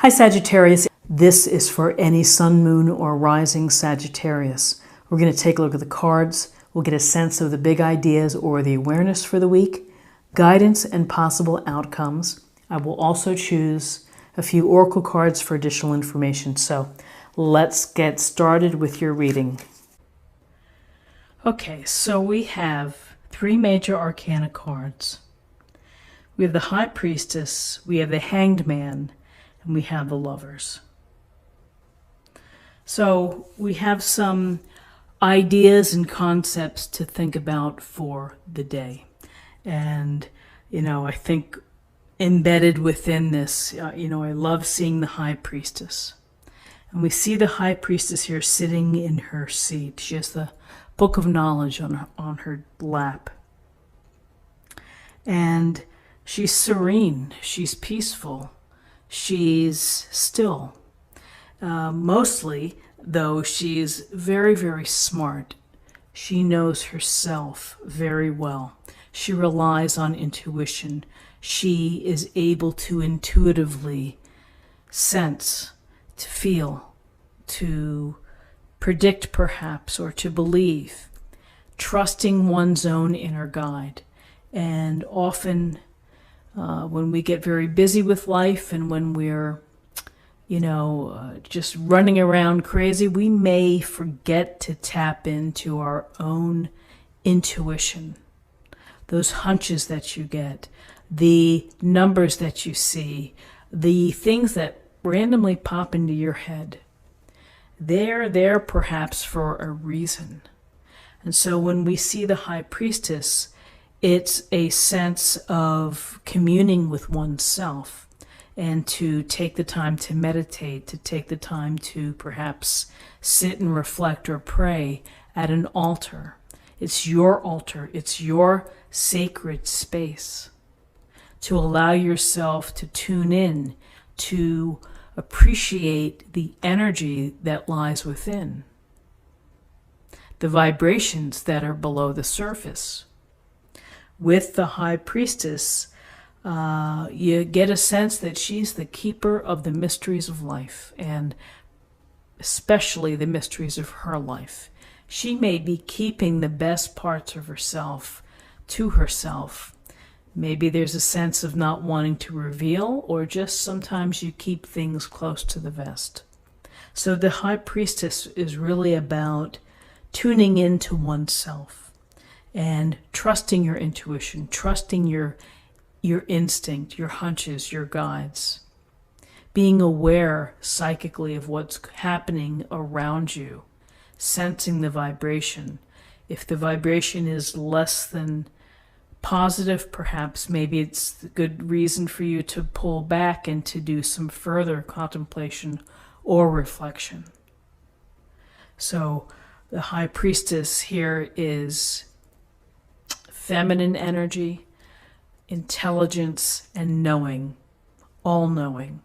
Hi Sagittarius, this is for any sun, moon, or rising Sagittarius. We're going to take a look at the cards. We'll get a sense of the big ideas or the awareness for the week, guidance and possible outcomes. I will also choose a few oracle cards for additional information. So let's get started with your reading. Okay, so we have three major arcana cards. We have the High Priestess, we have the Hanged Man, and we have the Lovers. So we have some ideas and concepts to think about for the day. And, I think embedded within this, I love seeing the High Priestess. And we see the High Priestess here sitting in her seat. She has the book of knowledge on her lap. And she's serene, she's peaceful, she's still. Mostly, though, she's very, very smart. She knows herself very well. She relies on intuition. She is able to intuitively sense, to feel, to predict perhaps, or to believe, trusting one's own inner guide. And often when we get very busy with life and when we're, just running around crazy, we may forget to tap into our own intuition. Those hunches that you get, the numbers that you see, the things that randomly pop into your head. They're there perhaps for a reason. And so when we see the High Priestess, it's a sense of communing with oneself and to take the time to meditate, to take the time to perhaps sit and reflect or pray at an altar. It's your altar. It's your sacred space to allow yourself to tune in, to appreciate the energy that lies within, the vibrations that are below the surface. With the High Priestess, you get a sense that she's the keeper of the mysteries of life, and especially the mysteries of her life. She may be keeping the best parts of herself to herself. Maybe there's a sense of not wanting to reveal, or just sometimes you keep things close to the vest. So the High Priestess is really about tuning into oneself and trusting your intuition, trusting your instinct, your hunches, your guides, being aware psychically of what's happening around you, sensing the vibration. If the vibration is less than positive, perhaps maybe it's a good reason for you to pull back and to do some further contemplation or reflection. So the High Priestess here is feminine energy, intelligence, and knowing, all-knowing.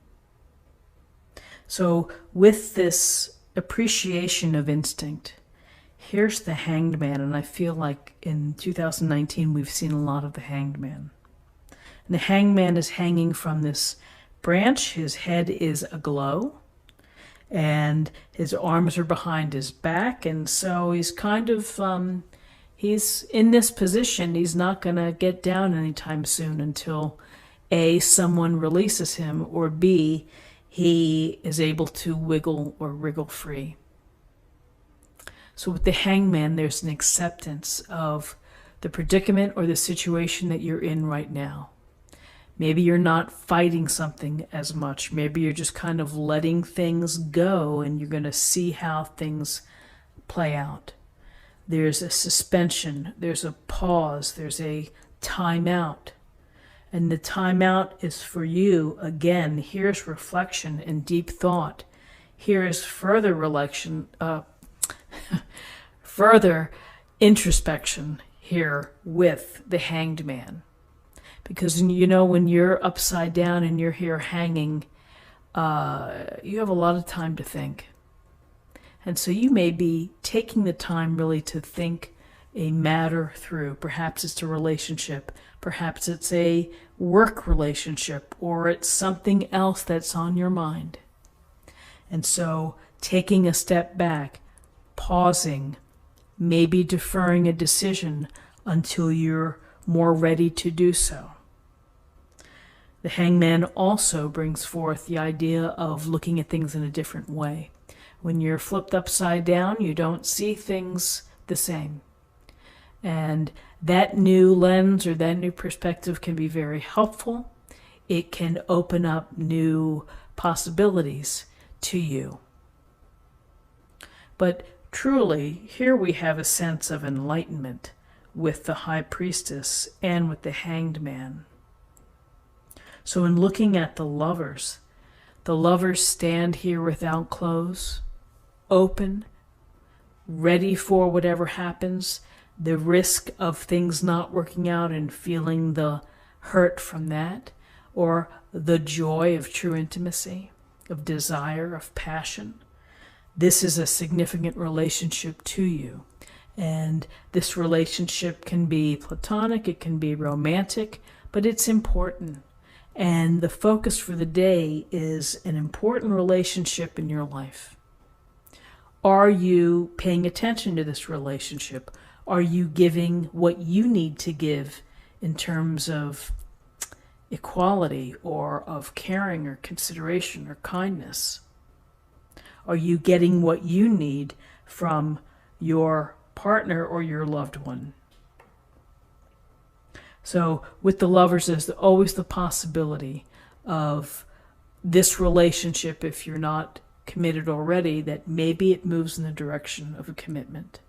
So with this appreciation of instinct, here's the Hanged Man, and I feel like in 2019 we've seen a lot of the Hanged Man. And the Hanged Man is hanging from this branch. His head is aglow, and his arms are behind his back, and so he's kind of he's in this position. He's not going to get down anytime soon until A, someone releases him, or B, he is able to wiggle or wriggle free. So with the Hangman, there's an acceptance of the predicament or the situation that you're in right now. Maybe you're not fighting something as much. Maybe you're just kind of letting things go, and you're going to see how things play out. There's a suspension, there's a pause, there's a timeout. And the timeout is for you. Again, here's reflection and deep thought. Here's further further introspection here with the Hanged Man. Because, when you're upside down and you're here hanging, you have a lot of time to think. And so you may be taking the time really to think a matter through. Perhaps it's a relationship, perhaps it's a work relationship, or it's something else that's on your mind. And so taking a step back, pausing, maybe deferring a decision until you're more ready to do so. The Hangman also brings forth the idea of looking at things in a different way. When you're flipped upside down, you don't see things the same. And that new lens or that new perspective can be very helpful. It can open up new possibilities to you. But truly, here we have a sense of enlightenment with the High Priestess and with the Hanged Man. So in looking at the lovers stand here without clothes, open, ready for whatever happens, the risk of things not working out and feeling the hurt from that, or the joy of true intimacy, of desire, of passion. This is a significant relationship to you. And this relationship can be platonic, it can be romantic, but it's important. And the focus for the day is an important relationship in your life. Are you paying attention to this relationship? Are you giving what you need to give in terms of equality or of caring or consideration or kindness? Are you getting what you need from your partner or your loved one? So with the lovers, there's always the possibility of this relationship, if you're not committed already, that maybe it moves in the direction of a commitment.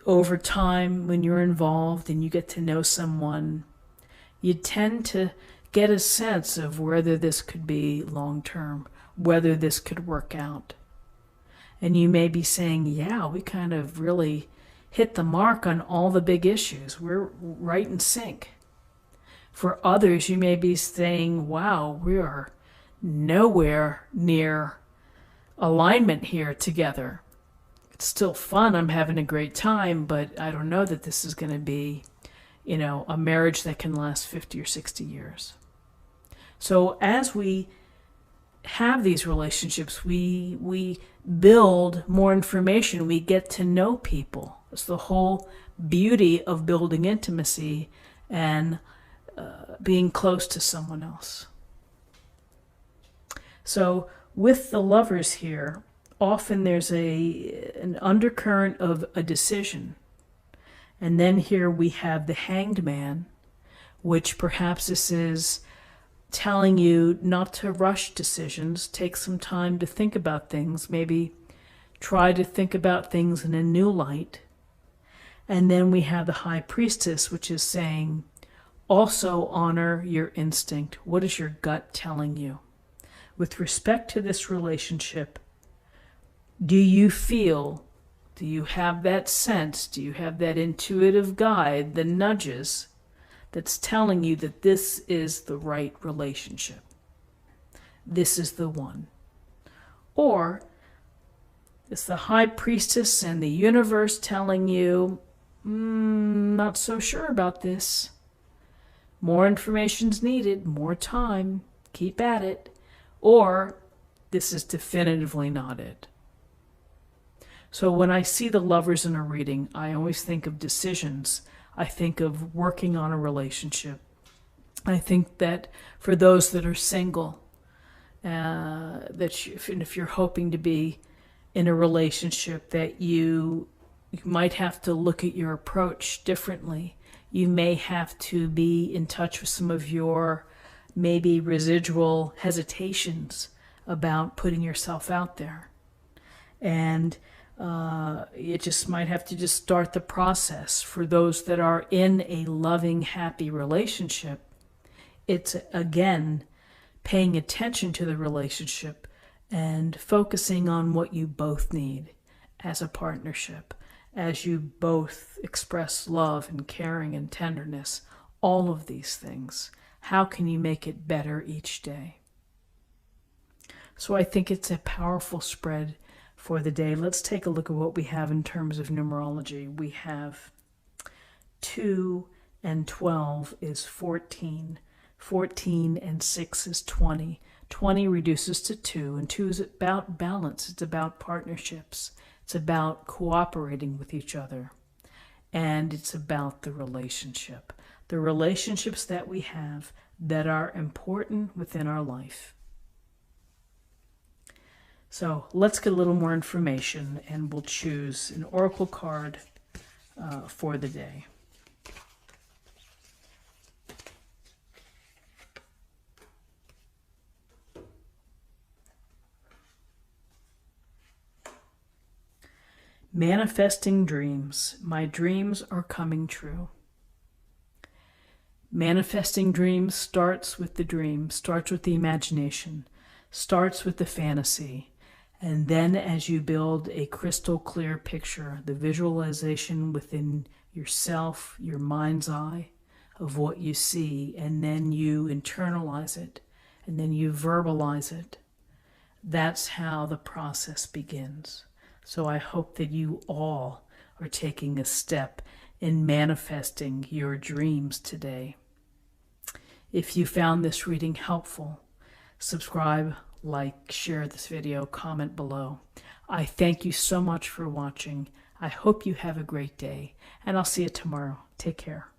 Over time, when you're involved and you get to know someone, you tend to get a sense of whether this could be long-term, whether this could work out. And you may be saying, yeah, we kind of really hit the mark on all the big issues. We're right in sync. For others, you may be saying, wow, we are nowhere near alignment here together. It's still fun. I'm having a great time, but I don't know that this is going to be, a marriage that can last 50 or 60 years. So as we have these relationships, we build more information. We get to know people. It's the whole beauty of building intimacy and being close to someone else. So with the lovers here, often there's an undercurrent of a decision. And then here we have the Hanged Man, which perhaps this is telling you not to rush decisions, take some time to think about things, maybe try to think about things in a new light. And then we have the High Priestess, which is saying, also honor your instinct. What is your gut telling you? With respect to this relationship, do you feel, do you have that sense, do you have that intuitive guide, the nudges, that's telling you that this is the right relationship? This is the one. Or is the High Priestess and the universe telling you, not so sure about this. More information's needed, more time, keep at it. Or this is definitively not it. So when I see the lovers in a reading, I always think of decisions. I think of working on a relationship. I think that for those that are single, if you're hoping to be in a relationship, that you might have to look at your approach differently. You may have to be in touch with some of your maybe residual hesitations about putting yourself out there. And you just might have to just start the process. For those that are in a loving, happy relationship, it's, again, paying attention to the relationship and focusing on what you both need as a partnership, as you both express love and caring and tenderness, all of these things. How can you make it better each day? So I think it's a powerful spread for the day. Let's take a look at what we have in terms of numerology. We have 2 and 12 is 14. 14 and 6 is 20. 20 reduces to 2, and 2 is about balance. It's about partnerships. It's about cooperating with each other. And it's about the relationship. The relationships that we have that are important within our life. So let's get a little more information, and we'll choose an oracle card for the day. Manifesting dreams. My dreams are coming true. Manifesting dreams starts with the dream, starts with the imagination, starts with the fantasy. And then as you build a crystal clear picture, the visualization within yourself, your mind's eye of what you see, and then you internalize it, and then you verbalize it. That's how the process begins. So I hope that you all are taking a step in manifesting your dreams today. If you found this reading helpful, subscribe, like, share this video, comment below. I thank you so much for watching. I hope you have a great day, and I'll see you tomorrow. Take care.